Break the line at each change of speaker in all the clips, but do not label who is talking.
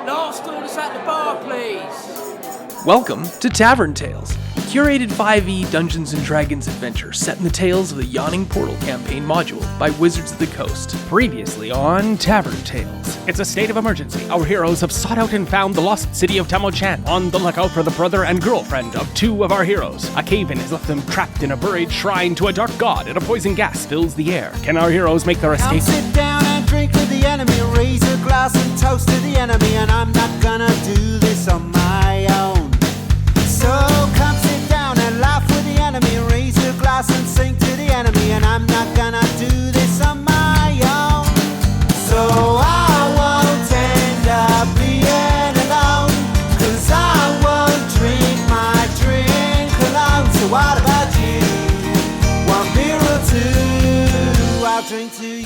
Last orders at the bar, please.
Welcome to Tavern Tales, a curated 5e Dungeons & Dragons adventure set in the Tales of the Yawning Portal campaign module by Wizards of the Coast. Previously on Tavern Tales.
It's a state of emergency. Our heroes have sought out and found the lost city of Tamoachan, on the lookout for the brother and girlfriend of two of our heroes. A cave-in has left them trapped in a buried shrine to a dark god, and a poison gas fills the air. Can our heroes make their escape?
Come sit down and drink with the enemy, raise a glass and toast to the enemy, and I'm not gonna do this on my own. So come sit down and laugh with the enemy, raise a glass and sing to the enemy, and I'm not gonna do this on my own. So I won't end up being alone, 'cause I won't drink my drink alone. So what about you? 1 beer or two, I'll drink to you.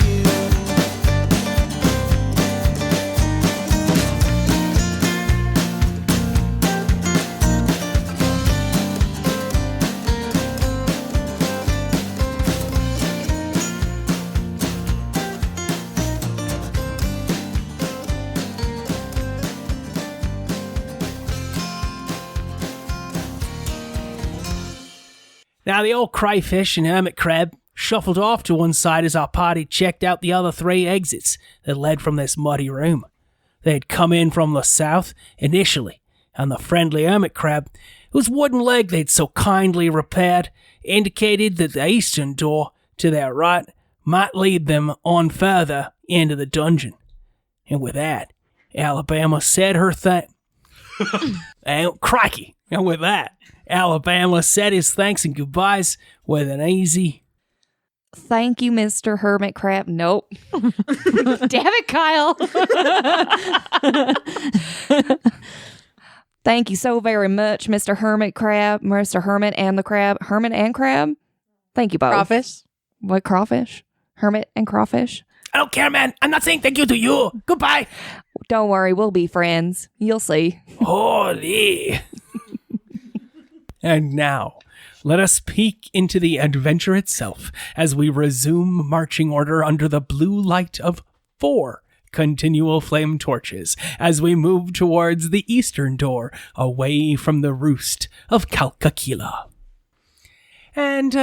Now, the old Crayfish and Hermit Crab shuffled off to one side as our party checked out the other 3 exits that led from this muddy room. They had come in from the south initially, and the friendly Hermit Crab, whose wooden leg they'd so kindly repaired, indicated that the eastern door to their right might lead them on further into the dungeon. And with that, Alabama said her thing. And crikey, and with that, Alabama said his thanks and goodbyes with an easy...
Thank you, Mr. Hermit Crab. Nope. Damn it, Kyle. Thank you so very much, Mr. Hermit Crab, Mr. Hermit and the Crab. Hermit and Crab? Thank you both.
Crawfish?
What, crawfish? Hermit and crawfish?
I don't care, man. I'm not saying thank you to you. Goodbye.
Don't worry, we'll be friends. You'll see.
Holy. And now, let us peek into the adventure itself as we resume marching order under the blue light of 4 continual flame torches as we move towards the eastern door away from the roost of Kalka Killa. And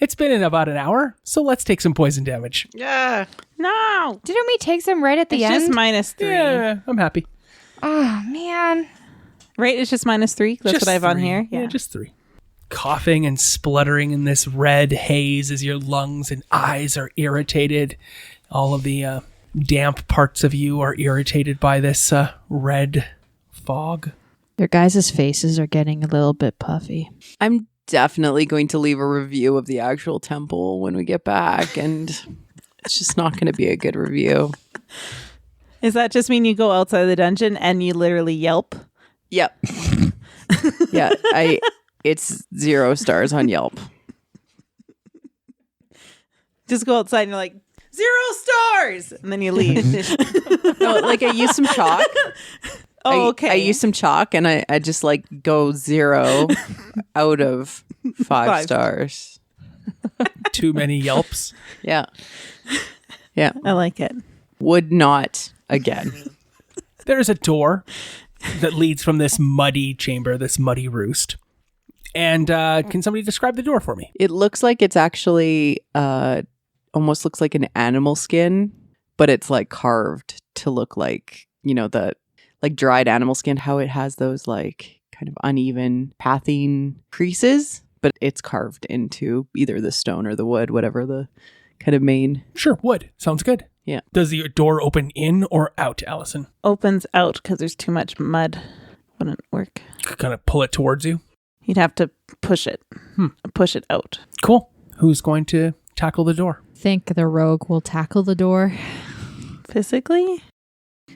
it's been in about an hour, so let's take some poison damage.
Yeah.
No.
Didn't we take some right at the
It's
end?
just -3.
Yeah, I'm happy.
Oh, man.
Right? It's just -3. That's
Just
what I have on
3.
here.
Yeah, just 3. Coughing and spluttering in this red haze as your lungs and eyes are irritated. All of the damp parts of you are irritated by this red fog.
Your guys' faces are getting a little bit puffy. I'm definitely going to leave a review of the actual temple when we get back, and it's just not going to be a good review.
Does that just mean you go outside the dungeon and you literally yelp?
Yep. Yeah, it's 0 stars on Yelp.
Just go outside and you're like, 0 stars! And then you leave.
No, like I use some chalk.
Oh, okay.
I use some chalk and I just like go 0 out of 5 stars.
Too many yelps.
Yeah. Yeah.
I like it.
Would not again.
There's a door that leads from this muddy chamber, this muddy roost. And can somebody describe the door for me?
It looks like it's actually almost looks like an animal skin, but it's like carved to look like, you know, the like dried animal skin, how it has those like kind of uneven pathing creases, but it's carved into either the stone or the wood, whatever the kind of main.
Sure, wood. Sounds good.
Yeah.
Does the door open in or out, Allison?
Opens out because there's too much mud. Wouldn't work.
Kind of pull it towards you?
You'd have to push it. Push it out.
Cool. Who's going to tackle the door?
Think the rogue will tackle the door.
Physically?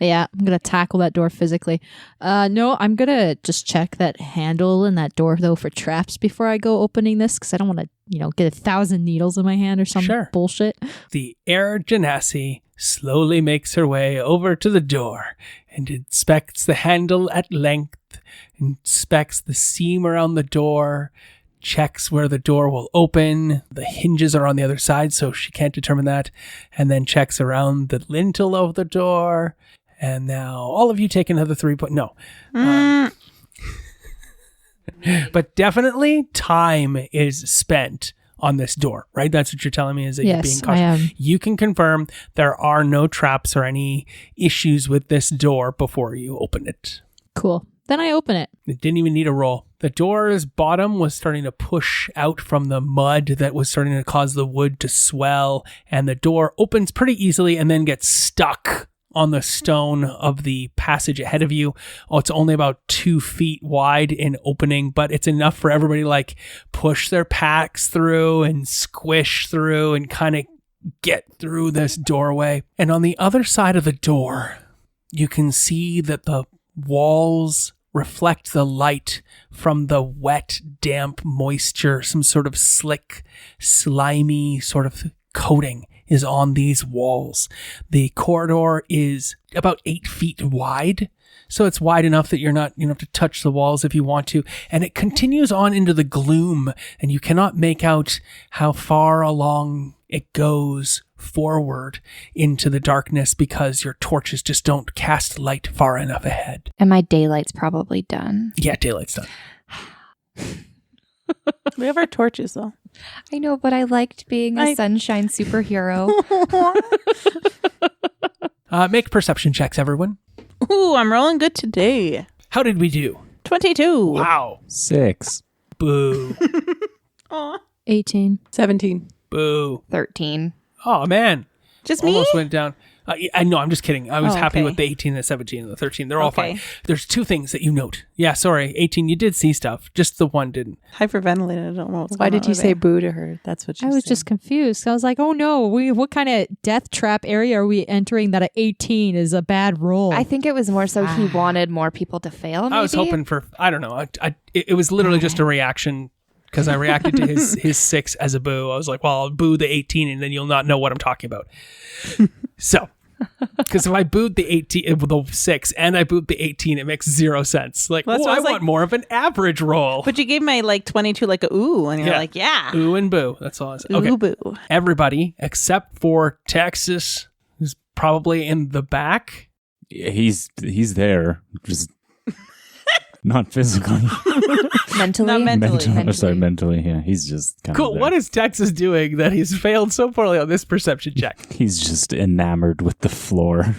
Yeah, I'm going to tackle that door physically. No, I'm going to just check that handle in that door, though, for traps before I go opening this, because I don't want to, get 1,000 needles in my hand or some bullshit.
The Air Genasi slowly makes her way over to the door and inspects the handle at length, inspects the seam around the door, checks where the door will open. The hinges are on the other side, so she can't determine that, and then checks around the lintel of the door
And now all of you take another 3 point. No. But definitely time is spent on this door, right? That's what you're telling me, is that you're being cautious.
I am.
You can confirm there are no traps or any issues with this door before you open it.
Cool. Then I open it.
It didn't even need a roll. The door's bottom was starting to push out from the mud that was starting to cause the wood to swell, and the door opens pretty easily and then gets stuck on the stone of the passage ahead of you. Oh, it's only about 2 feet wide in opening, but it's enough for everybody to like push their packs through and squish through and kind of get through this doorway. And on the other side of the door, you can see that the walls reflect the light from the wet, damp moisture. Some sort of slick, slimy sort of coating is on these walls. The corridor is about 8 feet wide, so it's wide enough that you don't have to touch the walls if you want to. And it continues on into the gloom, and you cannot make out how far along it goes forward into the darkness because your torches just don't cast light far enough ahead.
And my daylight's probably done.
Yeah, daylight's done.
We have our torches, though.
I know, but I liked being a sunshine superhero.
Make perception checks, everyone.
Ooh, I'm rolling good today.
How did we do?
22.
Wow.
6.
Boo.
Aw.
18.
17.
Boo.
13.
Oh, man.
Just me?
Almost went down. I know, I'm just kidding. I was happy
okay.
with the 18 and the 17 and the 13. They're all
Okay.
fine. There's 2 things that you note. Yeah, sorry. 18, you did see stuff. Just the 1 didn't.
Hyperventilated. I don't know what's
Why
going
did
on
you
over
say
there.
boo to her? That's what she
I was just confused. I was like, oh no, what kind of death trap area are we entering that at 18 is a bad roll?
I think it was more so he wanted more people to fail, maybe?
I was hoping for, I don't know. It was literally just a reaction because I reacted to his 6 as a boo. I was like, well, I'll boo the 18 and then you'll not know what I'm talking about. So, because if I booed the 18 with the 6 and I booed the 18, it makes 0 sense. Like,
Well, that's
oh,
what I
I
was
want
like-
more of an average roll.
But you gave my 22 like a ooh, and you're like, yeah.
Ooh and boo. That's all I said.
Ooh,
Okay.
boo.
Everybody except for Texas, who's probably in the back.
Yeah, he's there, just not physically.
Mentally?
Not mentally.
Sorry, mentally. Yeah, he's just kind
Cool.
of
What is Texas doing that he's failed so poorly on this perception check?
He's just enamored with the floor,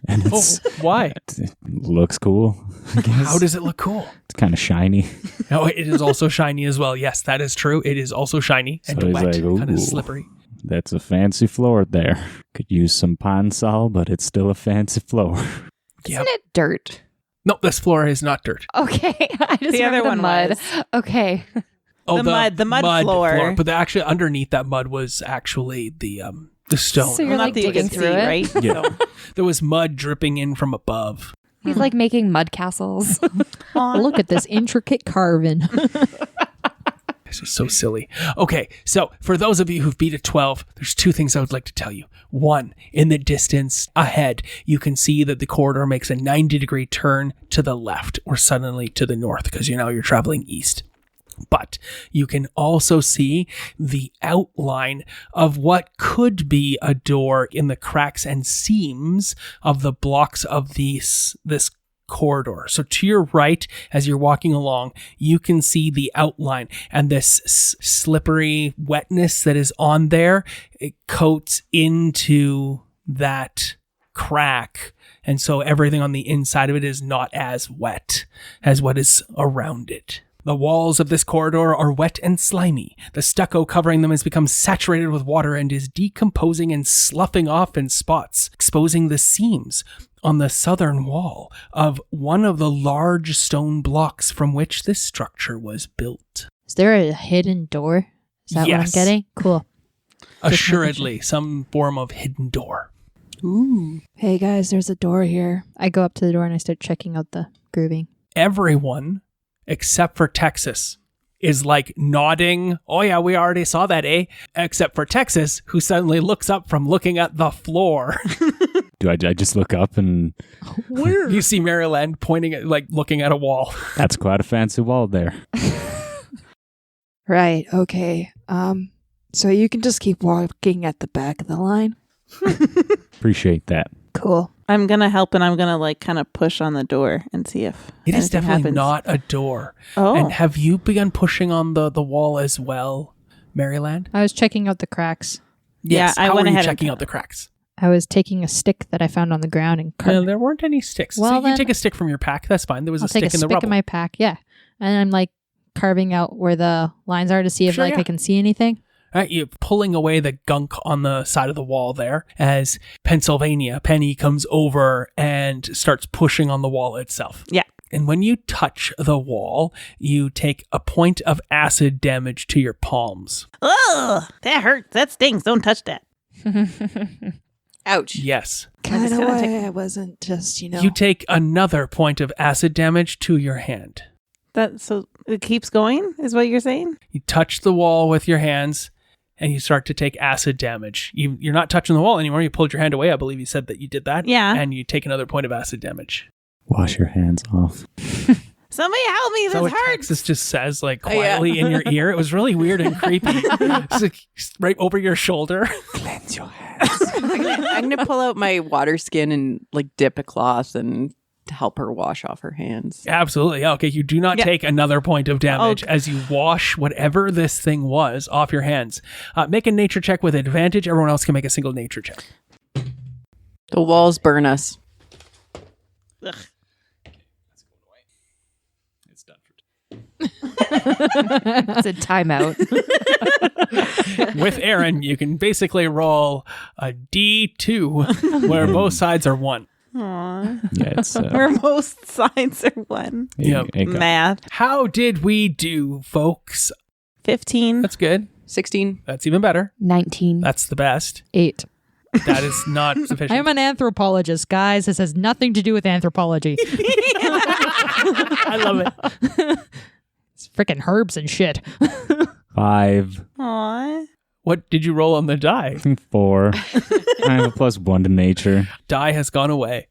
and
Oh, why?
it looks cool. I guess.
How does it look cool?
It's kind of shiny.
No, it is also shiny as well. Yes, that is true. It is also shiny and
So he's
wet,
like,
kind of
"Ooh,
slippery.
That's a fancy floor there. Could use some pine sol, but it's still a fancy floor.
Yep.
Isn't it dirt?
No, this floor is not dirt.
Okay. I just
The other
remember
one
the mud.
was.
Okay.
Oh,
The mud floor.
But actually, underneath that mud was actually the stone.
So you're
Not
like
that you
digging
can
through
see,
it?
right?
Yeah.
So-
There was mud dripping in from above.
He's like making mud castles.
Look at this intricate carving.
This is so silly. Okay, so for those of you who've beat a 12, there's 2 things I would like to tell you. 1, in the distance ahead, you can see that the corridor makes a 90-degree turn to the left or suddenly to the north because you're traveling east. But you can also see the outline of what could be a door in the cracks and seams of the blocks of this corridor. So to your right, as you're walking along, you can see the outline and this slippery wetness that is on there. It coats into that crack. And so everything on the inside of it is not as wet as what is around it. The walls of this corridor are wet and slimy. The stucco covering them has become saturated with water and is decomposing and sloughing off in spots, exposing the seams on the southern wall of one of the large stone blocks from which this structure was built.
Is there a hidden door? Is that what I'm
Yes.
getting? Cool.
Assuredly, some form of hidden door.
Ooh. Hey guys, there's a door here. I go up to the door and I start checking out the grooving.
Everyone, except for Texas, is like nodding. Oh yeah, we already saw that, eh? Except for Texas, who suddenly looks up from looking at the floor.
Do I just look up and
Where?
You see Maryland pointing at, like, looking at a wall.
that's quite a fancy wall there.
Right, okay. So you can just keep walking at the back of the line.
Appreciate that.
Cool.
I'm going to help and I'm going to like kind of push on the door and see if
it is definitely
happens.
not a door.
Oh.
And have you begun pushing on the wall as well, Maryland?
I was checking out the cracks.
Yes.
Yeah, I
How
went
are you
ahead
checking
and-
out the cracks?
I was taking a stick that I found on the ground and
No, there weren't any sticks.
Well,
so you
then-
take a stick from your pack. That's fine. There was
I'll
a stick
take a
in the
stick
rubble.
in my pack, yeah. And I'm like carving out where the lines are to see if
Sure, yeah.
I can see anything.
All right, you're pulling away the gunk on the side of the wall there as Penny comes over and starts pushing on the wall itself.
Yeah.
And when you touch the wall, you take a point of acid damage to your palms.
Ugh, that hurts. That stings. Don't touch that.
Ouch.
Yes.
Kind of
gonna
why
take-
I wasn't just,
You take another point of acid damage to your hand.
So it keeps going, is what you're saying?
You touch the wall with your hands and you start to take acid damage. You're not touching the wall anymore. You pulled your hand away. I believe you said that you did that.
Yeah.
And you take another point of acid damage.
Wash your hands off.
Somebody help me. This
So what
hurts.
Texas just says, like, quietly in your ear. It was really weird and creepy. It's like right over your shoulder.
Cleanse your hands.
I'm gonna pull out my water skin and like dip a cloth and help her wash off her hands.
Absolutely. Okay, you do not take another point of damage as you wash whatever this thing was off your hands. Make a nature check with advantage. Everyone else can make a single nature check.
The walls burn us.
Ugh.
It's a timeout.
With Aaron, you can basically roll a D2 where both sides are 1.
Aw.
Yeah, it's
Where most sides are 1.
Yep.
Math.
How did we do, folks?
15.
That's good.
16.
That's even better.
19.
That's the best.
8.
That is not sufficient.
I'm an anthropologist, guys. This has nothing to do with anthropology.
I love it.
It's freaking herbs and shit.
5,
Aw.
What did you roll on the die?
4. I have a +1 to nature.
Die has gone away.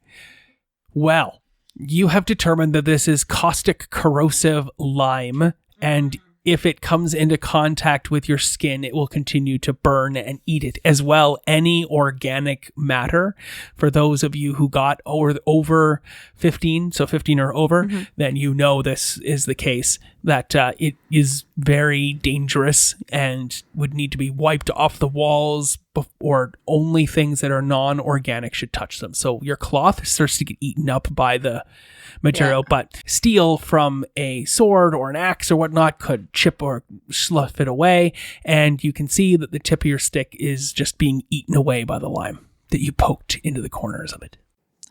Well, you have determined that this is caustic corrosive lime, and if it comes into contact with your skin, it will continue to burn and eat it. As well, any organic matter, for those of you who got over 15, so 15 or over, then you know this is the case, that it is very dangerous and would need to be wiped off the walls, or only things that are non-organic should touch them. So your cloth starts to get eaten up by the material, but steel from a sword or an axe or whatnot could chip or slough it away, and you can see that the tip of your stick is just being eaten away by the lime that you poked into the corners of it.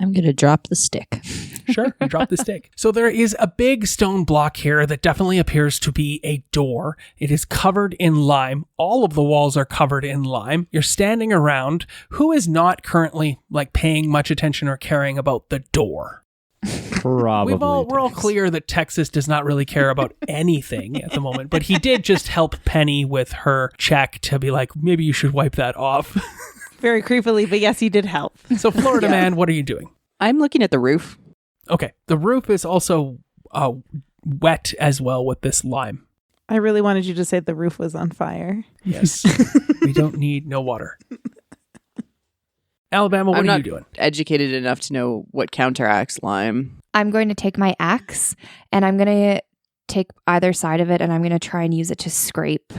I'm going to drop the stick.
Sure, you drop the stick. So there is a big stone block here that definitely appears to be a door. It is covered in lime. All of the walls are covered in lime. You're standing around. Who is not currently like paying much attention or caring about the door?
Probably.
We're all clear that Texas does not really care about anything at the moment, but he did just help Penny with her check to be like, maybe you should wipe that off.
Very creepily, but yes, you did help.
So Florida man, what are you doing?
I'm looking at the roof.
Okay, the roof is also wet as well with this lime.
I really wanted you to say the roof was on fire.
Yes, we don't need no water. Alabama, what
I'm
are
not
you doing?
educated enough to know what counteracts lime.
I'm going to take my axe and I'm going to take either side of it and I'm going to try and use it to scrape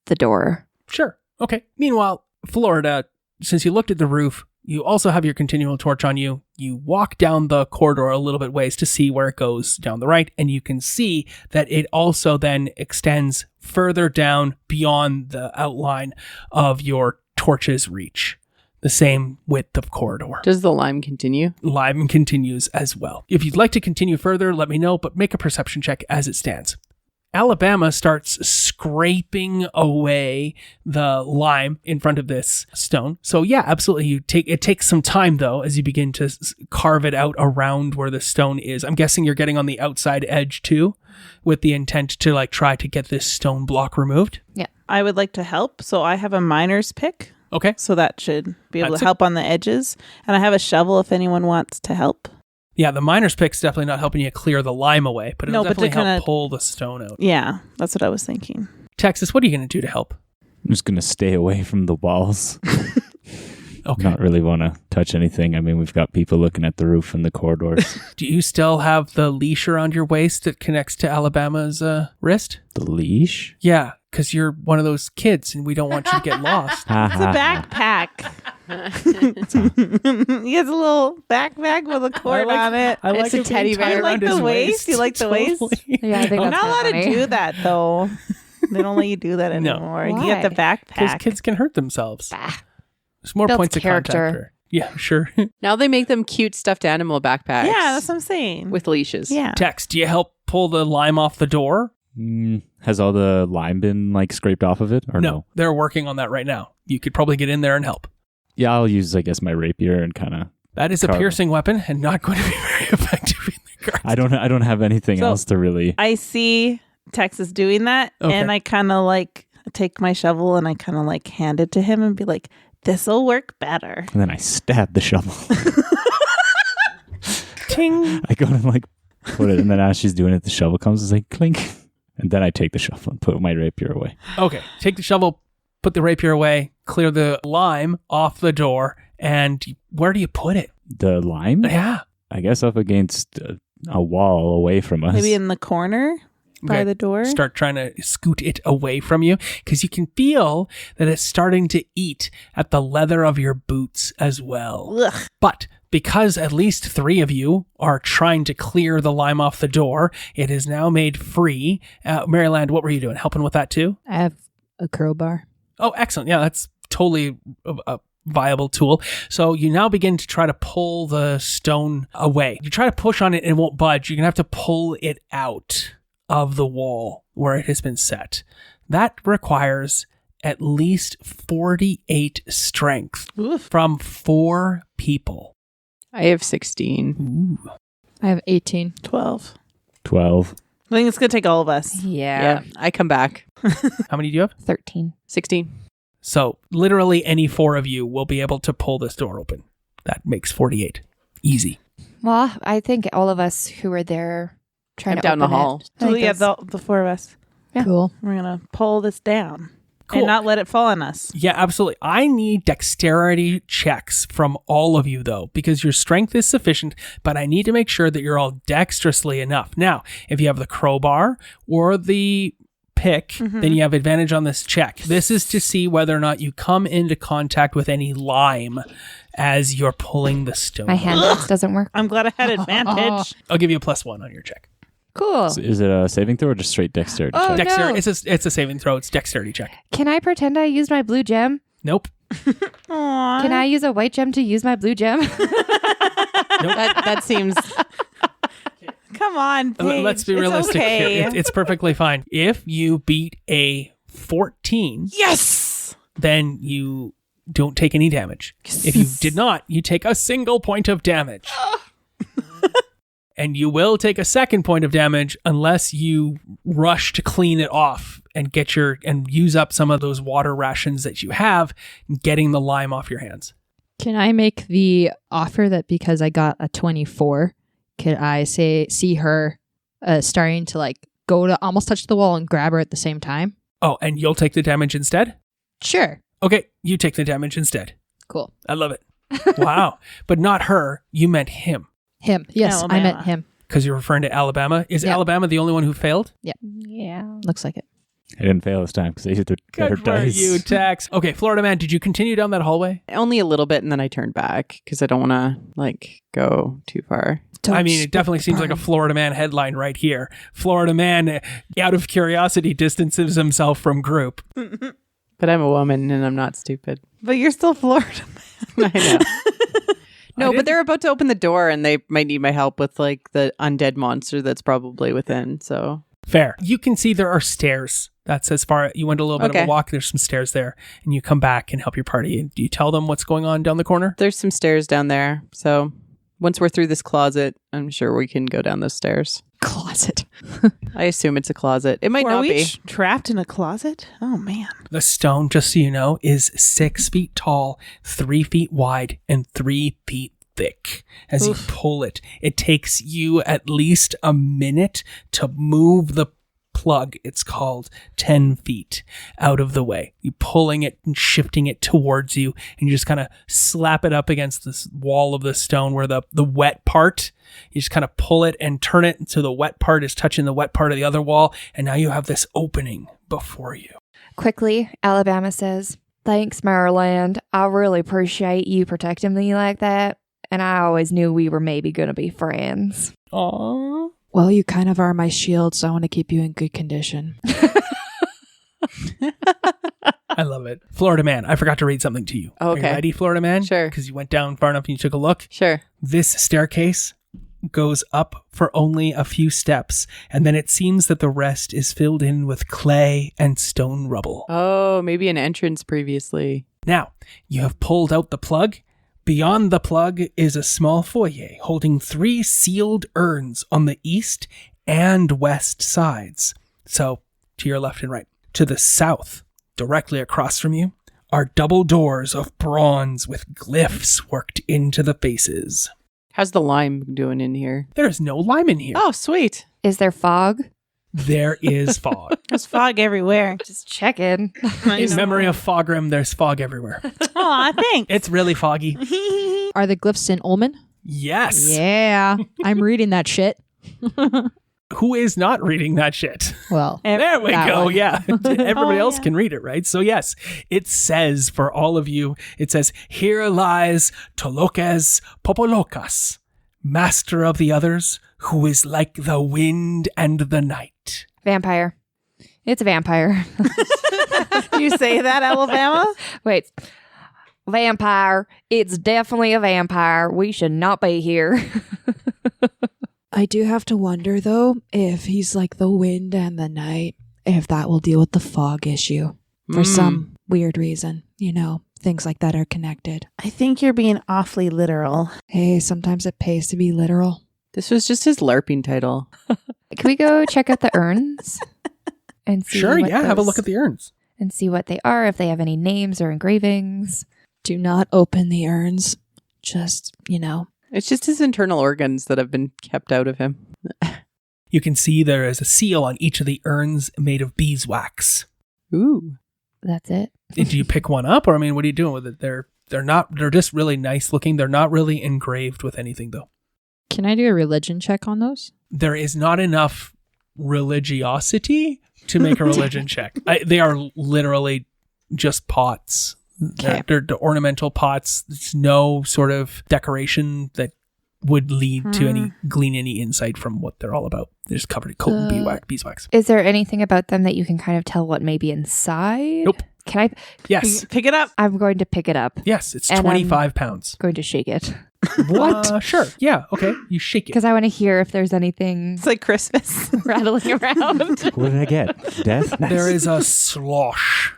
the door.
Sure. Okay. Meanwhile, Florida, since you looked at the roof, you also have your continual torch on you. You walk down the corridor a little bit ways to see where it goes down the right, and you can see that it also then extends further down beyond the outline of your torch's reach. The same width of corridor.
Does the lime continue?
Lime continues as well. If you'd like to continue further, let me know, but make a perception check as it stands. Alabama starts scraping away the lime in front of this stone. So yeah, absolutely. It takes some time though, as you begin to carve it out around where the stone is. I'm guessing you're getting on the outside edge too, with the intent to like try to get this stone block removed.
Yeah.
I would like to help, so I have a miner's pick.
Okay.
So that should be able
That's
to help on the edges. And I have a shovel if anyone wants to help.
Yeah, the miner's pick's definitely not helping you clear the lime away, but it'll
No, but to
definitely help
kinda-
pull the stone out.
Yeah, that's what I was thinking.
Texas, what are you going to do to help?
I'm just going to stay away from the walls. Okay. Not really want to touch anything. I mean, we've got people looking at the roof and the corridors.
Do you still have the leash around your waist that connects to Alabama's wrist?
The leash?
Yeah, because you're one of those kids and we don't want you to get lost.
It's a backpack. He has a little backpack with a cord on it.
I like
It's a teddy bear.
You like the waist? You like the waist?
Yeah, I think
You're
that's
not allowed
funny.
to do that, though. They don't let you do that
No.
anymore.
Why?
You get the
Because
backpack.
kids can hurt themselves.
Bah.
There's more
Builds
points of contact.
character.
Yeah, sure.
Now they make them cute stuffed animal backpacks.
Yeah, that's what I'm saying.
with leashes.
Yeah.
Tex, do you help pull the lime off the door?
Has all the lime been like scraped off of it or no?
They're working on that right now. You could probably get in there and help.
Yeah, I'll use, I guess, my rapier and kind of...
That is a
Carve.
piercing weapon and not going to be very effective in the guards.
I don't have anything
So-
else to really...
I see Texas doing that,
Okay.
and I kind of like take my shovel and I kind of like hand it to him and be like, "This'll work better."
And then I stab the shovel.
Ting.
I go and like put it, and then as she's doing it, the shovel comes, it's like clink. And then I take the shovel and put my rapier away.
Okay, take the shovel, put the rapier away, clear the lime off the door, and where do you put it?
The lime?
Yeah.
I guess up against a wall away from us.
Maybe in the corner by
Okay.
the door.
Start trying to scoot it away from you because you can feel that it's starting to eat at the leather of your boots as well.
Ugh.
But because at least 3 of you are trying to clear the lime off the door, it is now made free. Maryland, what were you doing? Helping with that too?
I have a crowbar.
Oh, excellent. Yeah, that's totally a viable tool. So you now begin to try to pull the stone away. You try to push on it and it won't budge. You're going to have to pull it out of the wall where it has been set. That requires at least 48 strength from 4 people.
I have 16.
Ooh.
I have 18.
12.
12.
I think it's gonna take all of us.
Yeah.
I come back.
How many do you have?
13.
16.
So literally any 4 of you will be able to pull this door open. That makes 48. Easy.
Well, I think all of us who were there trying
I'm
to
down the
open
hall.
it. I
So
think
yeah,
that's-
the 4 of us.
Yeah.
Cool.
We're gonna pull this down
Cool.
and not let it fall on us.
Yeah, absolutely. I need dexterity checks from all of you, though, because your strength is sufficient, but I need to make sure that you're all dexterously enough. Now, if you have the crowbar or the pick, then you have advantage on this check. This is to see whether or not you come into contact with any lime as you're pulling the stone.
My hand axe doesn't work.
I'm glad I had advantage.
I'll give you a +1 on your check.
Cool.
So is it a saving throw or just straight dexterity
Oh,
check?
Dexterity.
no.
It's a saving throw. It's dexterity check.
Can I pretend I used my blue gem?
Nope.
Aww.
Can I use a white gem to use my blue gem?
That seems...
Come on, Paige.
Let's be
It's
realistic
okay.
here. It's perfectly fine. If you beat a 14,
Yes.
then you don't take any damage. If you did not, you take a single point of damage. And you will take a second point of damage unless you rush to clean it off and and use up some of those water rations that you have, getting the lime off your hands.
Can I make the offer that because I got a 24, could I see her starting to like go to almost touch the wall and grab her at the same time?
Oh, and you'll take the damage instead?
Sure.
Okay, you take the damage instead.
Cool.
I love it. Wow. But not her. You meant him.
Him. Yes, I
Alabama.
meant him.
Because you're referring to Alabama. Is
Yeah.
Alabama the only one who failed?
Yeah.
Looks like it.
I didn't fail this time because I used to get her
Good for
dice.
you, Tex. Okay, Florida man, did you continue down that hallway?
Only a little bit, and then I turned back because I don't want to like go too far.
I mean, it definitely seems like a Florida man headline right here. Florida man, out of curiosity, distances himself from group.
But I'm a woman, and I'm not stupid.
But you're still Florida.
I know. No, but they're about to open the door, and they might need my help with like the undead monster that's probably within. So
Fair. You can see there are stairs. That's as far you went a little bit of a
Okay.
walk. There's some stairs there, and you come back and help your party. And do you tell them what's going on down the corner?
there's some stairs down there. So once we're through this closet, I'm sure we can go down those stairs.
Closet.
I assume it's a closet. It might
Are
not
we
be.
trapped in a closet? Oh man.
The stone, just so you know, is 6 feet tall, 3 feet wide, and 3 feet thick. As you pull it, it takes you at least a minute to move the plug, it's called, 10 feet out of the way. You pulling it and shifting it towards you, and you just kind of slap it up against this wall of the stone where the wet part, you just kind of pull it and turn it so the wet part is touching the wet part of the other wall, and now you have this opening before you.
Quickly, Alabama says, "Thanks, Maryland. I really appreciate you protecting me like that. And I always knew we were maybe going to be friends."
Aww.
Well, you kind of are my shield, so I want to keep you in good condition.
I love it. Florida Man, I forgot to read something to you.
Okay.
Are you ready, Florida Man?
Sure.
Because you went down far enough and you took a look.
Sure.
This staircase goes up for only a few steps, and then it seems that the rest is filled in with clay and stone rubble.
Oh, maybe an entrance previously.
Now, you have pulled out the plug. Beyond the plug is a small foyer holding 3 sealed urns on the east and west sides. So, to your left and right. To the south, directly across from you, are double doors of bronze with glyphs worked into the faces.
How's the lime doing in here?
There is no lime in here.
Oh, sweet.
Is there fog?
There is fog.
There's fog everywhere.
Just checking.
In memory of Fogrim, there's fog everywhere.
Aw, thanks.
It's really foggy.
Are the glyphs in Ulman?
Yes.
Yeah. I'm reading that shit.
Who is not reading that shit?
Well,
There we
that
go.
one.
Yeah. Everybody else
yeah.
can read it, right? So yes, it says for all of you, it says, "Here lies Tolokes Popolokas, master of the others, who is like the wind and the night."
Vampire. It's a vampire.
You say that, Alabama?
Wait. Vampire. It's definitely a vampire. We should not be here.
I do have to wonder, though, if he's like the wind and the night, if that will deal with the fog issue for some weird reason. You know, things like that are connected.
I think you're being awfully literal.
Hey, sometimes it pays to be literal.
This was just his LARPing title.
Can we go check out the urns? And see
Sure,
what
yeah. Have a
those-
look at the urns.
and see what they are, if they have any names or engravings.
Do not open the urns. Just, you know.
It's just his internal organs that have been kept out of him.
You can see there is a seal on each of the urns made of beeswax.
Ooh.
That's it.
Do you pick one up, or I mean, what are you doing with it? They're just really nice looking. They're not really engraved with anything, though.
Can I do a religion check on those?
There is not enough religiosity to make a religion check. They are literally just pots.
Okay.
They're ornamental pots. There's no sort of decoration that would lead to glean any insight from what they're all about. They're just covered in coat and beeswax.
Is there anything about them that you can kind of tell what may be inside?
Nope.
Can I?
Yes.
Pick it up.
I'm going to pick it up.
Yes, it's
And
25 pounds.
Going to shake it.
What? Sure. Yeah. Okay. You shake it.
Because I want to hear if there's anything
It's like Christmas.
rattling around.
What did I get? Death? Nice.
There is a slosh.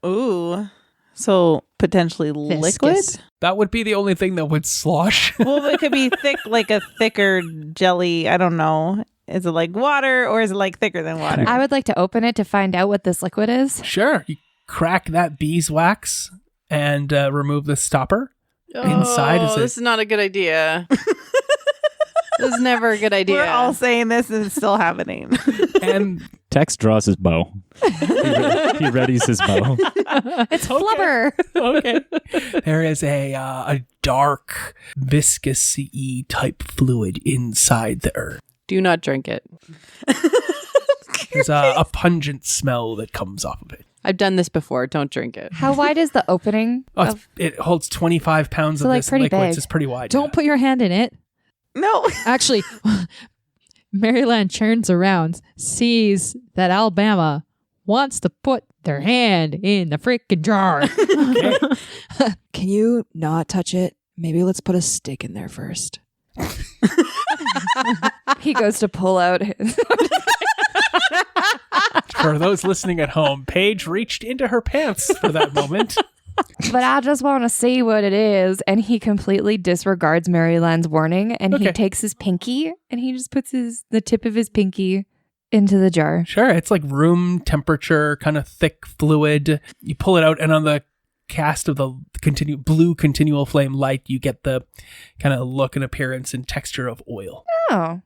Ooh. So potentially liquid?
Viscous.
That would be the only thing that would slosh.
Well, it could be thick, like a thicker jelly. I don't know. Is it like water or is it like thicker than water?
I would like to open it to find out what this liquid is.
Sure. You crack that beeswax and remove the stopper. Inside is
this is not a good idea. This is never a good idea.
We're all saying this and it's still happening.
And
Tex draws his bow. He readies his bow.
It's flubber.
okay. There is a dark, viscous-y type fluid inside the urn.
Do not drink it.
There's a pungent smell that comes off of it.
I've done this before. Don't drink it.
How wide is the opening?
Oh, it holds 25 pounds
So,
of
like,
this
pretty
liquid.
big.
It's pretty wide.
Don't put your hand in it.
No.
Actually, Maryland turns around, sees that Alabama wants to put their hand in the freaking jar.
Okay.
Can you not touch it? Maybe let's put a stick in there first.
He goes to pull out his.
For those listening at home, Paige reached into her pants for that moment.
But I just want to see what it is. And he completely disregards Maryland's warning. And he
Okay.
takes his pinky and he just puts the tip of his pinky into the jar.
Sure, it's like room temperature, kind of thick fluid. You pull it out, and on the cast of the blue continual flame light, you get the kind of look and appearance and texture of oil.
Oh.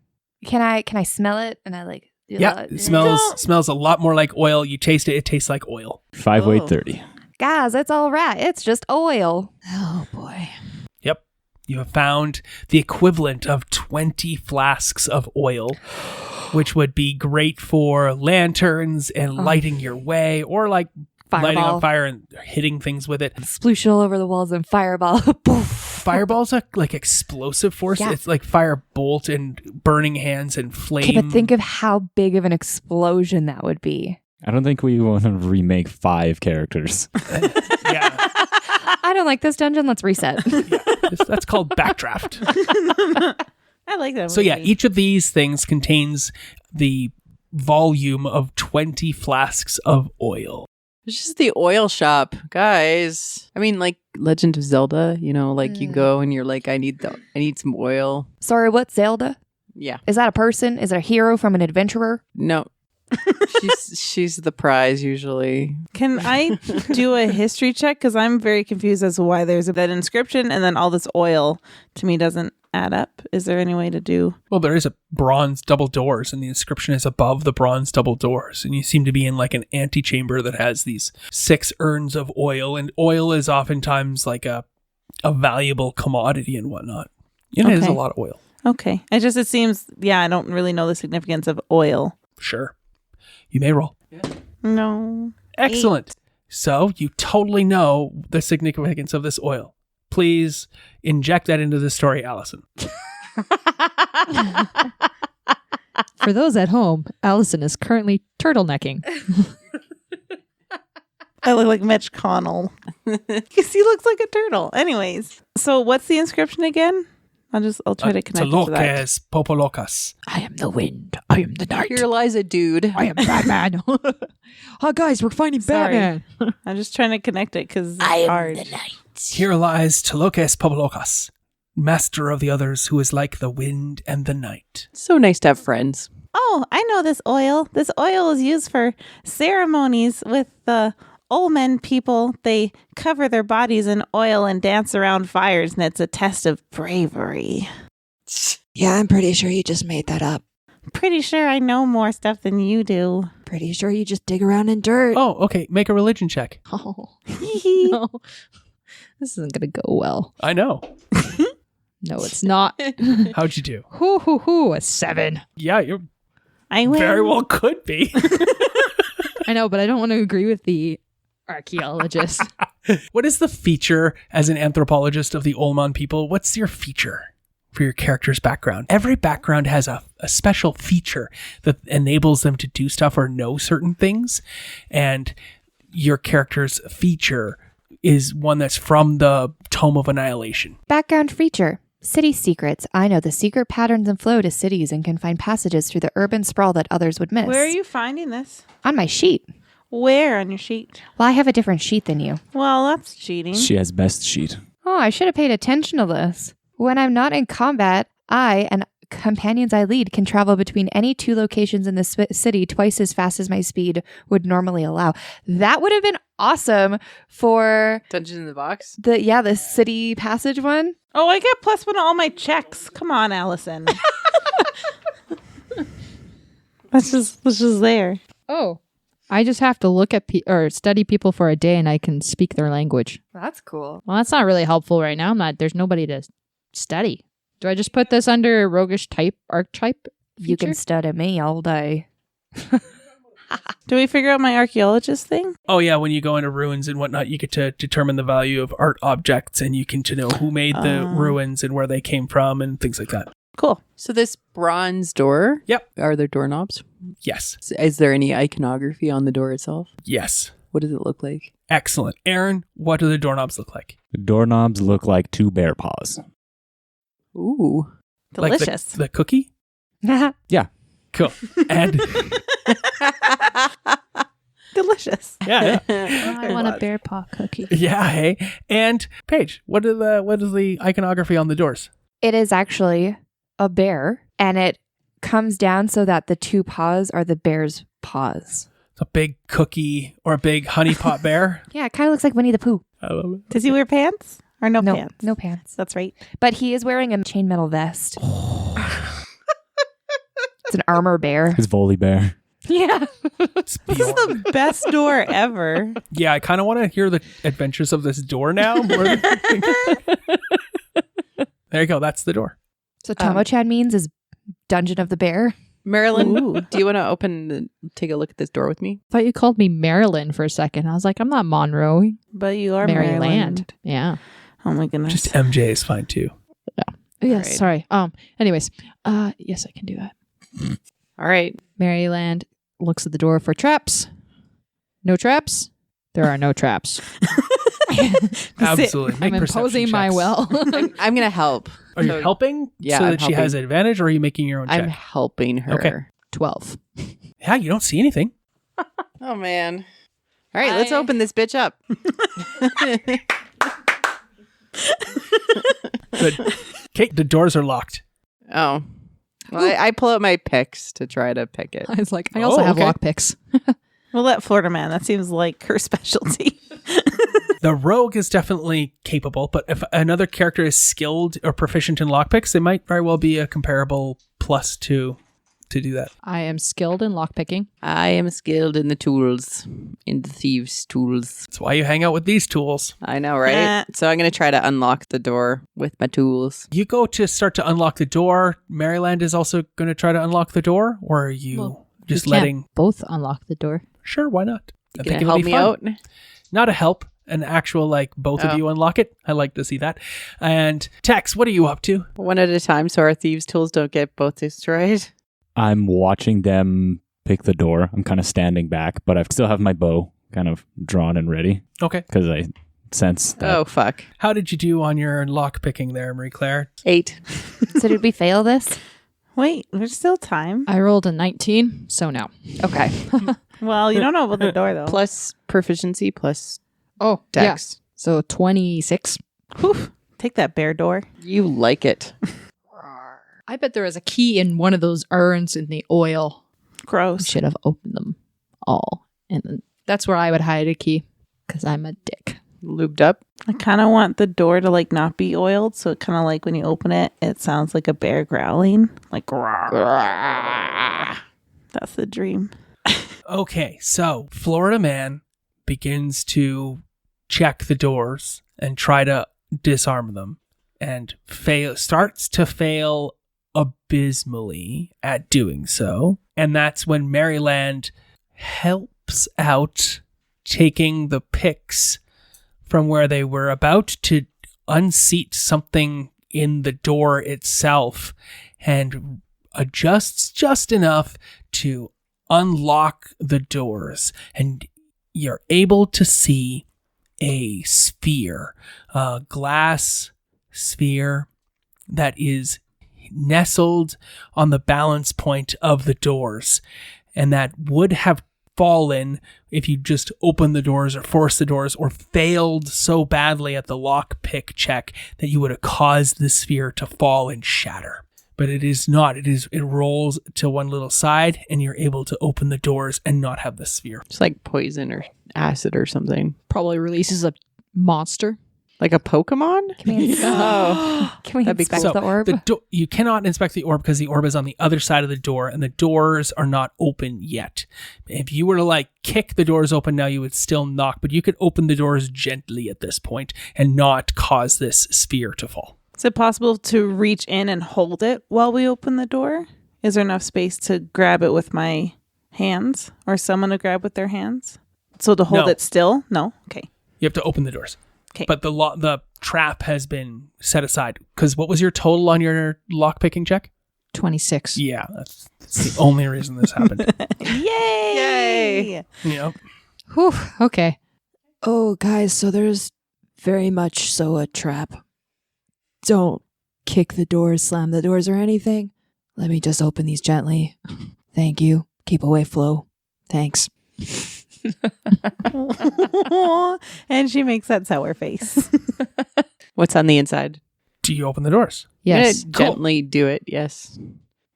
Can I smell it? And I like
Yeah, it smells a lot more like oil. You taste it, it tastes like oil.
5 weight 30.
Guys, it's all right. It's just oil.
Oh boy.
Yep. You have found the equivalent of 20 flasks of oil, which would be great for lanterns and lighting your way, or like lighting on fire and hitting things with it.
Sploosh it all over the walls and fireball.
Fireballs are like explosive force. Yeah. It's like fire bolt and burning hands and flame.
Okay, but think of how big of an explosion that would be.
I don't think we want to remake 5 characters.
Yeah.
I don't like this dungeon. Let's reset.
Yeah. That's called backdraft.
I like that.
So yeah, each of these things contains the volume of 20 flasks of oil.
It's just the oil shop, guys. I mean, like Legend of Zelda, you know, like you go and you're like, I need some oil.
Sorry, what's Zelda?
Yeah.
Is that a person? Is it a hero from an adventurer?
No. she's the prize usually.
Can I do a history check? Because I'm very confused as to why there's that inscription and then all this oil to me doesn't add up. Is there any way to do?
Well, there is a bronze double doors, and the inscription is above the bronze double doors, and you seem to be in like an antechamber that has these 6 urns of oil, and oil is oftentimes like a valuable commodity and whatnot. And it is a lot of oil.
Okay. It seems, I don't really know the significance of oil.
Sure. You may roll.
No.
Excellent. 8. So you totally know the significance of this oil. Please inject that into the story, Allison.
For those at home, Allison is currently turtlenecking.
I look like Mitch Connell. Because he looks like a turtle. Anyways. So what's the inscription again? I'll try to connect it to that.
Popolocas.
I am the wind. I am the night.
Here lies a dude.
I am Batman. Oh, guys, we're finding Batman.
I'm just trying to connect it because it's hard.
I am the night.
Here lies Taloques Popolocas, master of the others, who is like the wind and the night.
So nice to have friends.
Oh, I know this oil. This oil is used for ceremonies with the Olmen people. They cover their bodies in oil and dance around fires, and it's a test of bravery.
Yeah, I'm pretty sure you just made that up.
Pretty sure I know more stuff than you do.
Pretty sure you just dig around in dirt.
Oh, okay. Make a religion check.
Oh, no. This isn't going to go well.
I know.
No, it's not.
How'd you do?
A 7.
Yeah,
I win.
Very well could be.
I know, but I don't want to agree with the archaeologist.
What is the feature as an anthropologist of the Olman people? What's your feature for your character's background? Every background has a special feature that enables them to do stuff or know certain things. And your character's feature is one that's from the Tome of Annihilation.
Background feature. City secrets. I know the secret patterns and flow to cities and can find passages through the urban sprawl that others would miss.
Where are you finding this?
On my sheet.
Where on your sheet?
Well, I have a different sheet than you.
Well, that's cheating.
She has best sheet.
Oh, I should have paid attention to this. When I'm not in combat, I and companions I lead can travel between any 2 locations in the city twice as fast as my speed would normally allow. That would have been awesome for
Dungeon in the Box.
The city passage one.
Oh, I get +1 to all my checks. Come on, Allison. That's just there.
Oh, I just have to look at or study people for a day and I can speak their language.
That's cool.
Well, that's not really helpful right now. There's nobody to study. Do I just put this under roguish type archetype?
You can study me all day.
Do we figure out my archaeologist thing?
Oh yeah, when you go into ruins and whatnot, you get to determine the value of art objects, and you can to know who made the ruins and where they came from and things like that.
Cool.
So this bronze door.
Yep.
Are there doorknobs?
Yes.
Is there any iconography on the door itself?
Yes.
What does it look like?
Excellent. Aaron, what do the doorknobs look like?
The doorknobs look like 2 bear paws.
Ooh.
Delicious.
Like the cookie?
Yeah.
Cool. And
delicious.
Yeah.
I want a bear paw cookie.
Yeah, hey. And Paige, what is the iconography on the doors?
It is actually a bear, and it comes down so that the 2 paws are the bear's paws.
A big cookie or a big honey pot bear?
Yeah, it kind of looks like Winnie the Pooh.
I love it.
Does he wear pants? Or no pants?
No pants.
That's right.
But he is wearing a chainmetal vest. It's an armor bear.
His volley bear.
Yeah.
This is the best door ever.
Yeah, I kind of want to hear the adventures of this door now. More than there you go. That's the door.
So Tamoachan means is Dungeon of the Bear.
Marilyn, do you want to take a look at this door with me?
I thought you called me Marilyn for a second. I was like, I'm not Monroe.
But you are
Maryland.
Maryland.
Yeah.
Oh my goodness.
Just MJ is fine too.
Oh, yes.
Right.
Sorry. Anyways. Yes, I can do that.
All right.
Maryland looks at the door for traps. No traps? There are no traps.
Absolutely. Make
I'm
perception
imposing my
checks.
will.
I'm going to help.
Are you helping
Yeah,
so
I'm
that she has
helping.
advantage, or are you making your own check?
I'm helping her.
Okay.
12.
Yeah, you don't see anything.
Oh, man. All right, let's open this bitch up.
Good. Okay, the doors are locked.
Oh. Well, I pull out my picks to try to pick it.
I was like, I also have lockpicks.
We'll let Florida Man. That seems like her specialty.
The rogue is definitely capable, but if another character is skilled or proficient in lockpicks, they might very well be a comparable plus to do that.
I am skilled in lockpicking.
I am skilled in the tools, in the thieves' tools.
That's why you hang out with these tools.
I know, right? So I'm going to try to unlock the door with my tools.
You go to start to unlock the door. Maryland is also going to try to unlock the door, or are you just
We can't
letting...
both unlock the door.
Sure, why not? I
Can
think
you
it'll
help
be
me
fun.
out?
Not a help, an actual, like, both of you unlock it. I like to see that. And Tex, what are you up to?
One at a time so our thieves' tools don't get both destroyed.
I'm watching them pick the door. I'm kind of standing back, but I still have my bow kind of drawn and ready
Okay.
because I sense that.
Oh, fuck.
How did you do on your lock picking there, Marie-Claire?
8.
So did we fail this?
Wait, there's still time.
I rolled a 19, so no.
Okay.
Well, you don't know about the door, though.
Plus proficiency, plus
Oh,
dex.
yeah. So 26.
Whew. Take that bear door.
You like it.
I bet there is a key in one of those urns in the oil.
Gross.
Should have opened them all. And then that's where I would hide a key because I'm a dick.
Lubed up.
I kind of want the door to like not be oiled, so it kind of like when you open it, it sounds like a bear growling, like "Grrr." That's the dream.
Okay, so Florida Man begins to check the doors and try to disarm them and starts to fail abysmally at doing so. And that's when Maryland helps out, taking the picks from where they were about to unseat something in the door itself and adjusts just enough to unlock the doors. And you're able to see a sphere, a glass sphere that is nestled on the balance point of the doors, and that would have fallen if you just opened the doors or forced the doors or failed so badly at the lock pick check that you would have caused the sphere to fall and shatter. But it is not. It rolls to one little side and you're able to open the doors and not have the sphere.
It's like poison or acid or something.
Probably releases a monster.
Like a Pokemon?
Can we
That'd be
inspect
cool.
the orb?
You cannot inspect the orb because the orb is on the other side of the door and the doors are not open yet. If you were to like kick the doors open now, you would still knock, but you could open the doors gently at this point and not cause this sphere to fall.
Is it possible to reach in and hold it while we open the door? Is there enough space to grab it with my hands or someone to grab with their hands? So to hold
No.
it still? No? Okay.
You have to open the doors.
Okay.
But the trap has been set aside. Because what was your total on your lockpicking check?
26.
Yeah, that's the only reason this happened.
Yay!
Yep.
Whew, okay.
Oh, guys, so there's very much so a trap. Don't kick the doors, slam the doors, or anything. Let me just open these gently. Thank you. Keep away, Flo. Thanks.
And she makes that sour face.
What's on the inside?
Do you open the doors?
Yes.
I'm gonna gently do it, yes.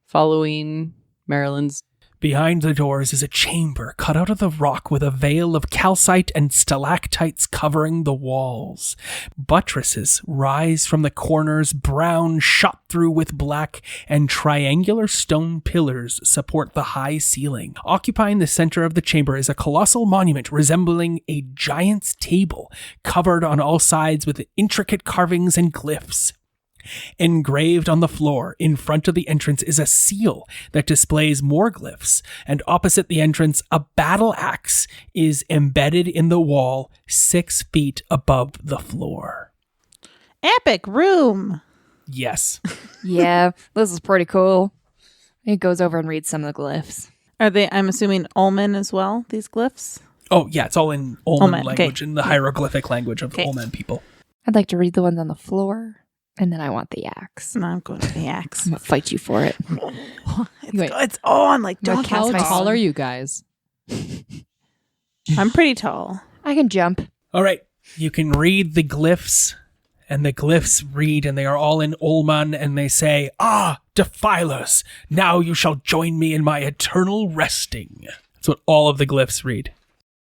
Following Marilyn's.
Behind the doors is a chamber cut out of the rock with a veil of calcite and stalactites covering the walls. Buttresses rise from the corners, brown shot through with black, and triangular stone pillars support the high ceiling. Occupying the center of the chamber is a colossal monument resembling a giant's table, covered on all sides with intricate carvings and glyphs. Engraved on the floor in front of the entrance is a seal that displays more glyphs, and opposite the entrance, a battle axe is embedded in the wall 6 feet above the floor.
Epic room.
Yes.
Yeah, this is pretty cool. He goes over and reads some of the glyphs.
Are they, I'm assuming, Olman as well, these glyphs?
Oh, yeah, it's all in Olman language,
okay.
in the hieroglyphic language of Olman people.
I'd like to read the ones on the floor, and then I want the axe.
No, I'm going to the axe.
I'm going to fight you for it.
It's on, like, don't
How
cast my
tall
sword.
are you guys?
I'm pretty tall.
I can jump.
All right, you can read the glyphs, and the glyphs read, and they are all in Olman, and they say, defilers, now you shall join me in my eternal resting. That's what all of the glyphs read.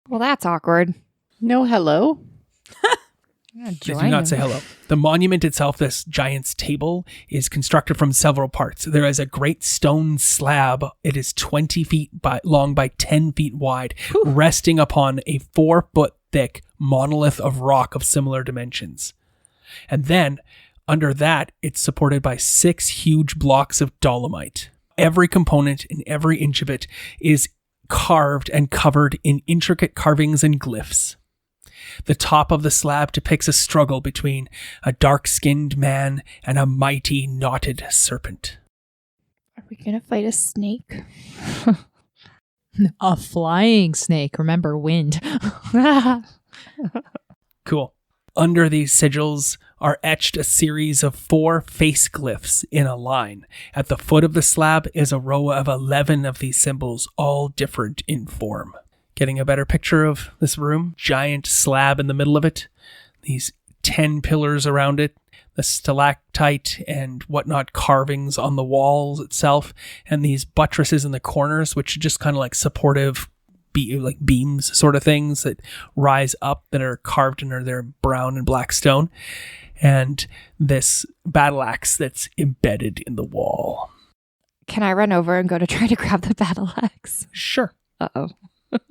Well, that's awkward.
No hello?
They do not say hello. The monument itself, this giant's table, is constructed from several parts. There is a great stone slab. It is 20 feet long by 10 feet wide, resting upon a 4-foot thick monolith of rock of similar dimensions. And then, under that, it's supported by 6 huge blocks of dolomite. Every component and every inch of it is carved and covered in intricate carvings and glyphs. The top of the slab depicts a struggle between a dark-skinned man and a mighty knotted serpent.
Are we going to fight a snake?
A flying snake. Remember, wind.
Cool. Under these sigils are etched a series of 4 face glyphs in a line. At the foot of the slab is a row of 11 of these symbols, all different in form. Getting a better picture of this room? Giant slab in the middle of it. These 10 pillars around it. The stalactite and whatnot carvings on the walls itself. And these buttresses in the corners, which are just kind of like supportive beams sort of things that rise up that are carved into their brown and black stone. And this battle axe that's embedded in the wall.
Can I run over and go to try to grab the battle axe?
Sure.
Uh-oh.
Raise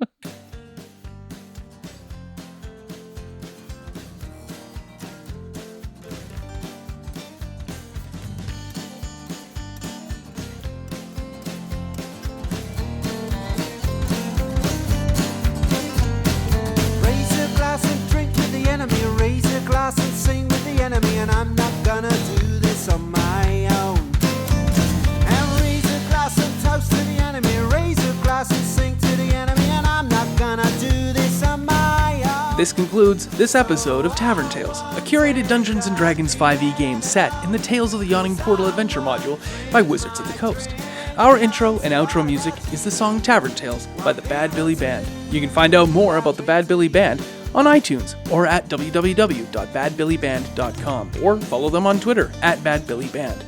a glass and drink with the enemy. Raise a glass and sing with the enemy. And I'm not gonna do this on my own. And raise a glass and toast to the enemy. Raise a glass and sing to the enemy. And I'm not gonna do this on my own.
This concludes this episode of Tavern Tales, a curated Dungeons & Dragons 5e game set in the Tales of the Yawning Portal adventure module by Wizards of the Coast. Our intro and outro music is the song Tavern Tales by the Bad Billy Band. You can find out more about the Bad Billy Band on iTunes or at www.badbillyband.com or follow them on Twitter at badbillyband.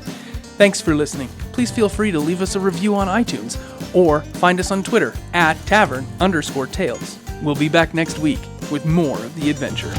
Thanks for listening. Please feel free to leave us a review on iTunes or find us on Twitter at tavern_tales. We'll be back next week with more of the adventure.